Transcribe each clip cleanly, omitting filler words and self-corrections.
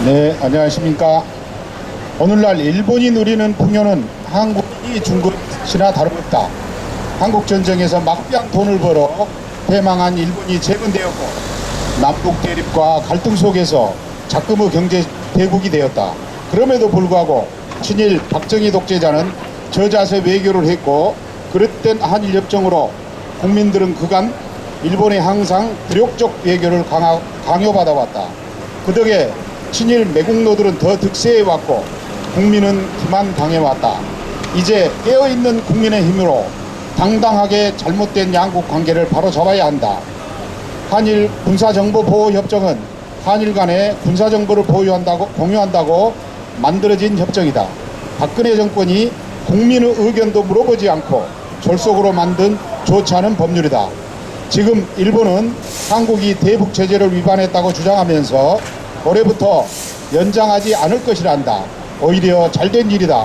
네, 안녕하십니까. 오늘날 일본이 누리는 풍요는 한국이 준 것이나 다름없다. 한국전쟁에서 막대한 돈을 벌어 패망한 일본이 재건되었고, 남북 대립과 갈등 속에서 작금의 경제 대국이 되었다. 그럼에도 불구하고 친일 박정희 독재자는 저자세 외교를 했고, 그릇된 한일협정으로 국민들은 그간 일본에 항상 굴욕적 외교를 강요받아왔다. 그 덕에 친일 매국노들은 더 득세해왔고 국민은 기만당해왔다. 이제 깨어있는 국민의 힘으로 당당하게 잘못된 양국 관계를 바로잡아야 한다. 한일 군사정보보호협정은 한일 간의 군사정보를 공유한다고 만들어진 협정이다. 박근혜 정권이 국민의 의견도 물어보지 않고 졸속으로 만든 좋지 않은 법률이다. 지금 일본은 한국이 대북 제재를 위반했다고 주장하면서 올해부터 연장하지 않을 것이란다. 오히려 잘된 일이다.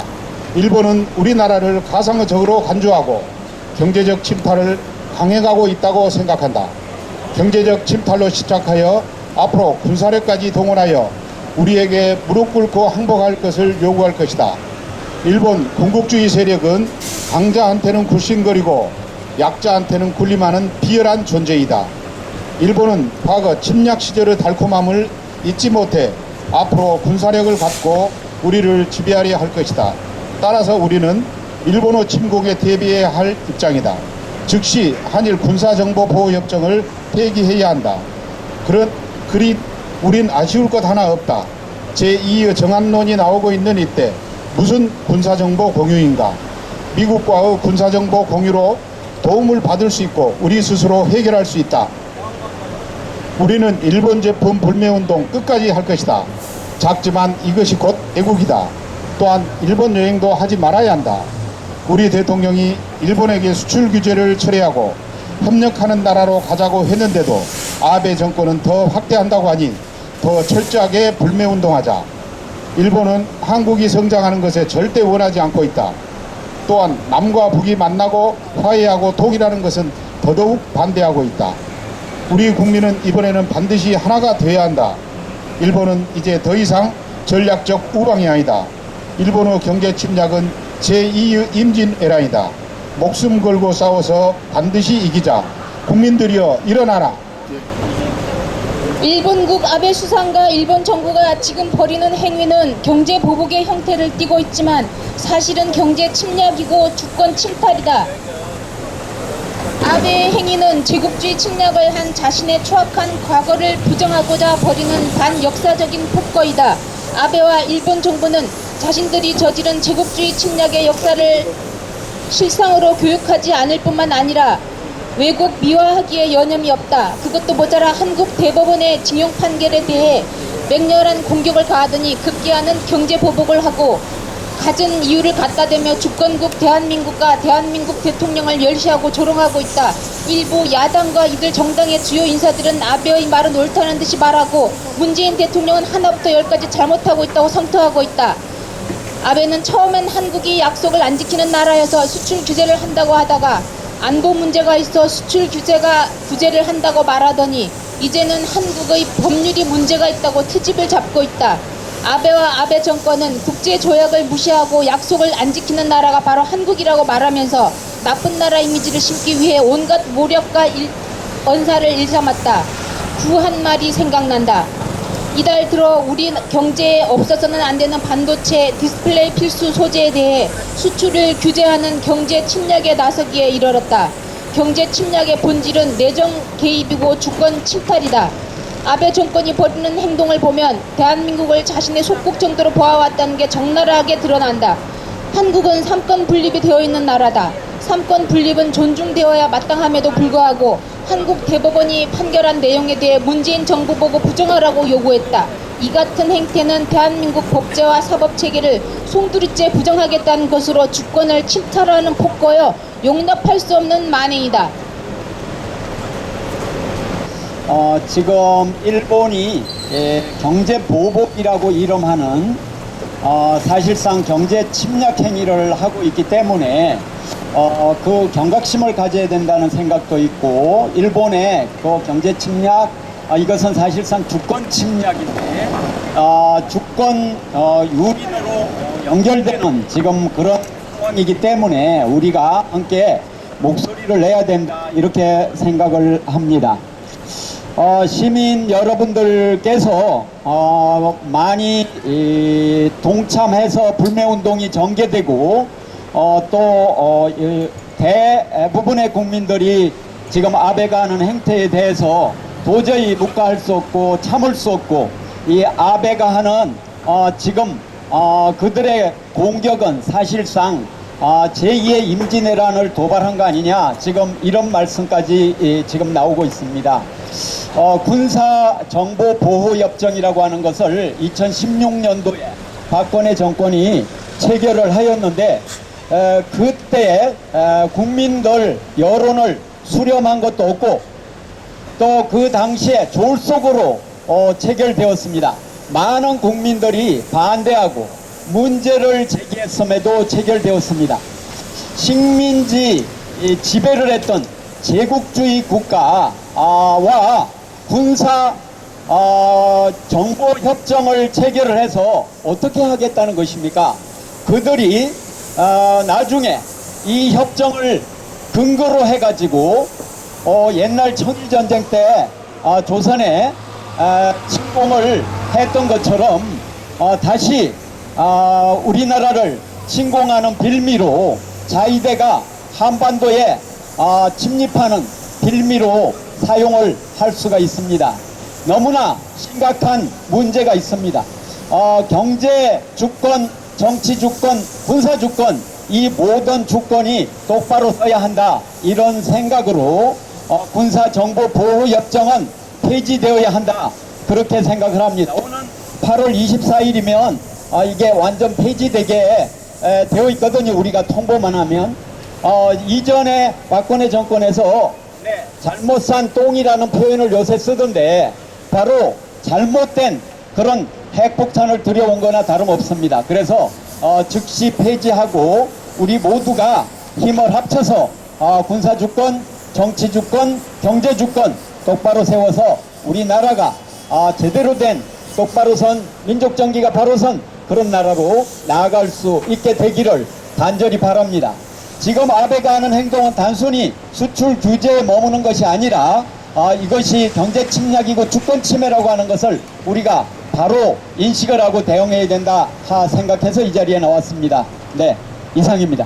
일본은 우리나라를 가상의 적으로 간주하고 경제적 침탈을 강행하고 있다고 생각한다. 경제적 침탈로 시작하여 앞으로 군사력까지 동원하여 우리에게 무릎 꿇고 항복할 것을 요구할 것이다. 일본 군국주의 세력은 강자한테는 굴신거리고 약자한테는 군림하는 비열한 존재이다. 일본은 과거 침략 시절의 달콤함을 잊지 못해 앞으로 군사력을 갖고 우리를 지배하려 할 것이다. 따라서 우리는 일본의 침공에 대비해야 할 입장이다. 즉시 한일 군사정보보호협정을 폐기해야 한다. 그리 우린 아쉬울 것 하나 없다. 제2의 정한론이 나오고 있는 이때 무슨 군사정보 공유인가? 미국과의 군사정보 공유로 도움을 받을 수 있고 우리 스스로 해결할 수 있다. 우리는 일본 제품 불매운동 끝까지 할 것이다. 작지만 이것이 곧 애국이다. 또한 일본 여행도 하지 말아야 한다. 우리 대통령이 일본에게 수출 규제를 철회하고 협력하는 나라로 가자고 했는데도 아베 정권은 더 확대한다고 하니 더 철저하게 불매운동하자. 일본은 한국이 성장하는 것에 절대 원하지 않고 있다. 또한 남과 북이 만나고 화해하고 통일하는 것은 더더욱 반대하고 있다. 우리 국민은 이번에는 반드시 하나가 되어야 한다. 일본은 이제 더 이상 전략적 우방이 아니다. 일본의 경제 침략은 제2의 임진왜란이다. 목숨 걸고 싸워서 반드시 이기자. 국민들이여 일어나라. 일본국 아베 수상과 일본 정부가 지금 벌이는 행위는 경제 보복의 형태를 띠고 있지만 사실은 경제 침략이고 주권 침탈이다. 아베의 행위는 제국주의 침략을 한 자신의 추악한 과거를 부정하고자 벌이는 반역사적인 폭거이다. 아베와 일본 정부는 자신들이 저지른 제국주의 침략의 역사를 실상으로 교육하지 않을 뿐만 아니라 왜곡 미화하기에 여념이 없다. 그것도 모자라 한국 대법원의 징용 판결에 대해 맹렬한 공격을 가하더니 급기야는 경제 보복을 하고 갖은 이유를 갖다 대며 주권국 대한민국과 대한민국 대통령을 멸시하고 조롱하고 있다. 일부 야당과 이들 정당의 주요 인사들은 아베의 말은 옳다는 듯이 말하고 문재인 대통령은 하나부터 열까지 잘못하고 있다고 성토하고 있다. 아베는 처음엔 한국이 약속을 안 지키는 나라여서 수출 규제를 한다고 하다가 안보 문제가 있어 수출 규제를 한다고 말하더니 이제는 한국의 법률이 문제가 있다고 트집을 잡고 있다. 아베와 아베 정권은 국제조약을 무시하고 약속을 안 지키는 나라가 바로 한국이라고 말하면서 나쁜 나라 이미지를 심기 위해 온갖 모략과 언사를 일삼았다. 한 말이 생각난다. 이달 들어 우리 경제에 없어서는 안 되는 반도체 디스플레이 필수 소재에 대해 수출을 규제하는 경제 침략에 나서기에 이르렀다. 경제 침략의 본질은 내정 개입이고 주권 침탈이다. 아베 정권이 벌이는 행동을 보면 대한민국을 자신의 속국 정도로 보아왔다는 게 적나라하게 드러난다. 한국은 삼권 분립이 되어 있는 나라다. 삼권 분립은 존중되어야 마땅함에도 불구하고 한국 대법원이 판결한 내용에 대해 문재인 정부 보고 부정하라고 요구했다. 이 같은 행태는 대한민국 법제와 사법체계를 송두리째 부정하겠다는 것으로 주권을 침탈하는 폭거여 용납할 수 없는 만행이다. 지금 일본이 경제 보복이라고 이름하는 사실상 경제 침략 행위를 하고 있기 때문에 그 경각심을 가져야 된다는 생각도 있고 일본의 그 경제 침략 이것은 사실상 주권 침략인데 주권 유린으로 연결되는 지금 그런 상황이기 때문에 우리가 함께 목소리를 내야 된다 이렇게 생각을 합니다. 시민 여러분들께서 많이 동참해서 불매운동이 전개되고 또 대부분의 국민들이 지금 아베가 하는 행태에 대해서 도저히 묵과할 수 없고 참을 수 없고 이 아베가 하는 지금 그들의 공격은 사실상 제2의 임진왜란을 도발한 거 아니냐 지금 이런 말씀까지 지금 나오고 있습니다. 군사정보보호협정이라고 하는 것을 2016년도에 박근혜 정권이 체결을 하였는데 그때 국민들 여론을 수렴한 것도 없고 또 그 당시에 졸속으로 체결되었습니다. 많은 국민들이 반대하고 문제를 제기했음에도 체결되었습니다. 식민지 지배를 했던 제국주의 국가와 군사 정보협정을 체결을 해서 어떻게 하겠다는 것입니까? 그들이 나중에 이 협정을 근거로 해가지고 옛날 청일전쟁 때 조선에 침공을 했던 것처럼 다시 우리나라를 침공하는 빌미로 자위대가 한반도에 침입하는 빌미로 사용을 할 수가 있습니다. 너무나 심각한 문제가 있습니다. 경제 주권, 정치 주권, 군사 주권 이 모든 주권이 똑바로 서야 한다 이런 생각으로 군사정보보호협정은 폐지되어야 한다 그렇게 생각을 합니다. 오늘 8월 24일이면 이게 완전 폐지되게 되어 있거든요. 우리가 통보만 하면 이전에 박근혜 정권에서 잘못 산 똥이라는 표현을 요새 쓰던데 바로 잘못된 그런 핵폭탄을 들여온 거나 다름없습니다. 그래서 즉시 폐지하고 우리 모두가 힘을 합쳐서 군사주권, 정치주권, 경제주권 똑바로 세워서 우리나라가 제대로 된 똑바로 선 민족정기가 바로 선 그런 나라로 나아갈 수 있게 되기를 간절히 바랍니다. 지금 아베가 하는 행동은 단순히 수출 규제에 머무는 것이 아니라 이것이 경제 침략이고 주권 침해라고 하는 것을 우리가 바로 인식을 하고 대응해야 된다 생각해서 이 자리에 나왔습니다. 네, 이상입니다.